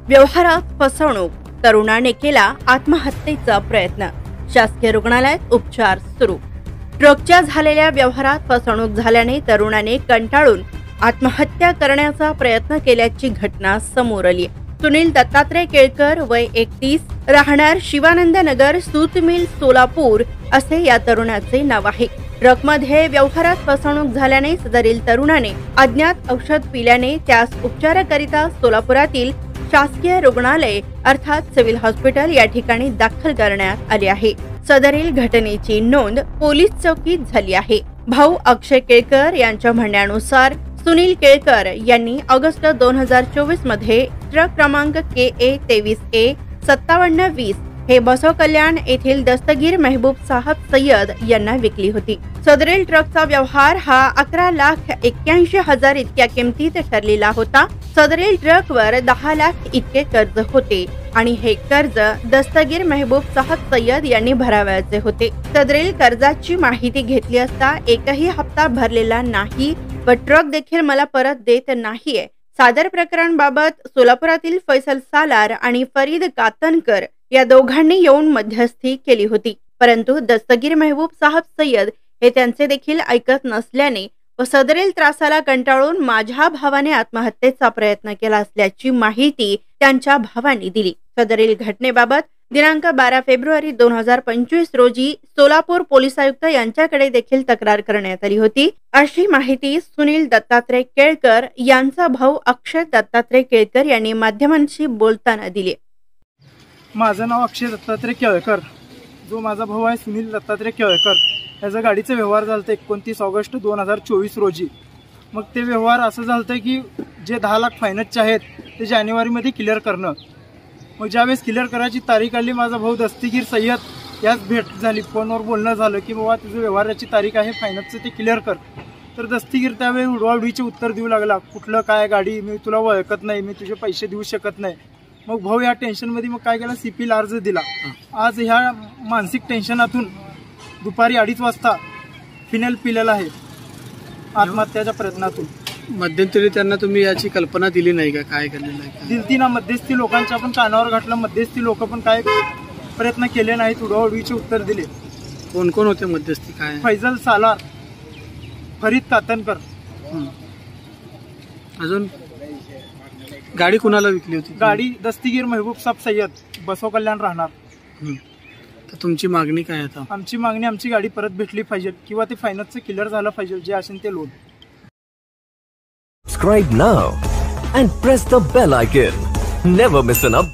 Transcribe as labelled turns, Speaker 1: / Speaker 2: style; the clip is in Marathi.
Speaker 1: व्यवहारात फसवणूक, तरुणाने केला आत्महत्येचा प्रयत्न, शासकीय रुग्णालयात उपचार सुरू। ट्रकच्या झालेल्या व्यवहारात फसवणूक झाल्याने तरुणाने कंटाळून आत्महत्या करण्याचा प्रयत्न केल्याची घटना समोर आली। सुनील दत्तात्रय केळकर वय 31, राहणार शिवानंद नगर, सूतमिल, सोलापूर असे या तरुणाचे नाव आहे। ट्रकमध्ये व्यवहारात फसवणूक झाल्याने सदरील तरुणाने अज्ञात औषध पिल्याने त्यास उपचाराकरिता सोलापुरातील शासकीय रुग्णालय अर्थात सिव्हिल हॉस्पिटल या ठिकाणी दाखल करण्यात आले आहे। सदरील घटनेची नोंद पोलीस चौकीत झाली आहे। भाऊ अक्षय केळकर यांच्या म्हणण्यानुसार सुनील केळकर यांनी ऑगस्ट 2024 मध्ये ट्रक क्रमांक KA 23A 5720 हे बसव कल्याण येथील दस्तगीर महबूब साहब सय्यद यांना विकली होती। सदरील ट्रकचा व्यवहार हा 11,81,000 इतक्या किमतीत ठरलेला होता। सदरील ट्रकवर 10 लाख इतके कर्ज होते आणि हे कर्ज दस्तगीर महबूब साहब सय्यद यांनी भरावयाचे होते। सदरील कर्जाची माहिती घेतली असता एकही हप्ता भरलेला नाही व ट्रक देखील मला परत देत नाहीये। सादर प्रकरणाबाबत सोलापुरातील फैसल सालार आणि फरीद कातनकर या दोघांनी येऊन मध्यस्थी केली होती, परंतु दस्तगीर महबूब साहब सय्यद हे त्यांचे देखील ऐकत नसल्याने व सदरील त्रासाला कंटाळून माझ्या भावाने आत्महत्येचा प्रयत्न केला असल्याची माहिती त्यांच्या भावांनी दिली। सदरील घटनेबाबत दिनांक 12 फेब्रुवारी 2025 रोजी सोलापूर पोलीस आयुक्त यांच्याकडे देखील तक्रार करण्यात आली होती, अशी माहिती सुनील दत्तात्रय केळकर यांचा भाऊ अक्षय दत्तात्रय केळकर यांनी माध्यमांशी बोलताना दिली।
Speaker 2: माझं नाव अक्षय दत्तात्रय केळकर, जो माझा भाऊ आहे सुनील दत्तात्रय केळकर, याचा गाडीचा व्यवहार झालता 29 ऑगस्ट 2024 रोजी। मग ते व्यवहार असं झालतं की जे 10 लाख फायनान्सचे आहेत ते जानेवारीमध्ये क्लिअर करणं। मग ज्यावेळेस क्लिअर करायची तारीख आली, माझा भाऊ दस्तगीर सय्यद याच भेट झाली, फोनवर बोलणं झालं की बाबा तुझं व्यवहाराची तारीख आहे, फायनान्सचं ते क्लिअर कर। तर दस्तगीर त्यावेळी उडवाउडवीचे उत्तर देऊ लागला, कुठलं काय गाडी, मी तुला ओळखत नाही, मी तुझे पैसे देऊ शकत नाही। मग भाऊ या टेन्शनमध्ये मग काय केलं, CPला अर्ज दिला। आज ह्या मानसिक टेन्शनातून दुपारी 2:30 वाजता फिनेल पिलेला आहे आत्महत्याच्या प्रयत्नातून।
Speaker 3: मध्यंतरी त्यांना तुम्ही याची कल्पना दिली नाही का, काय केलेलं आहे?
Speaker 2: दिलती ना, मध्यस्थी लोकांच्या पण कानावर घातलं, मध्यस्थी लोक पण काय प्रयत्न केले नाहीत, उडवाउडवीचे उत्तर दिले।
Speaker 3: कोण कोण होते मध्यस्थी? काय?
Speaker 2: फैसल सालार, फरीद कातनकर।
Speaker 3: अजून गाडी कुणाला विकली होती?
Speaker 2: गाडी दस्तगीर महबूब साहब सय्यद, बसव कल्याण राहणार।
Speaker 3: तर तुमची मागणी काय आता?
Speaker 2: आमची मागणी आमची गाडी परत भेटली पाहिजे किंवा ते फायनान्सचं क्लिअर झालं पाहिजे, जे असेल ते loan.
Speaker 4: Subscribe now and press the bell icon. Never miss an update.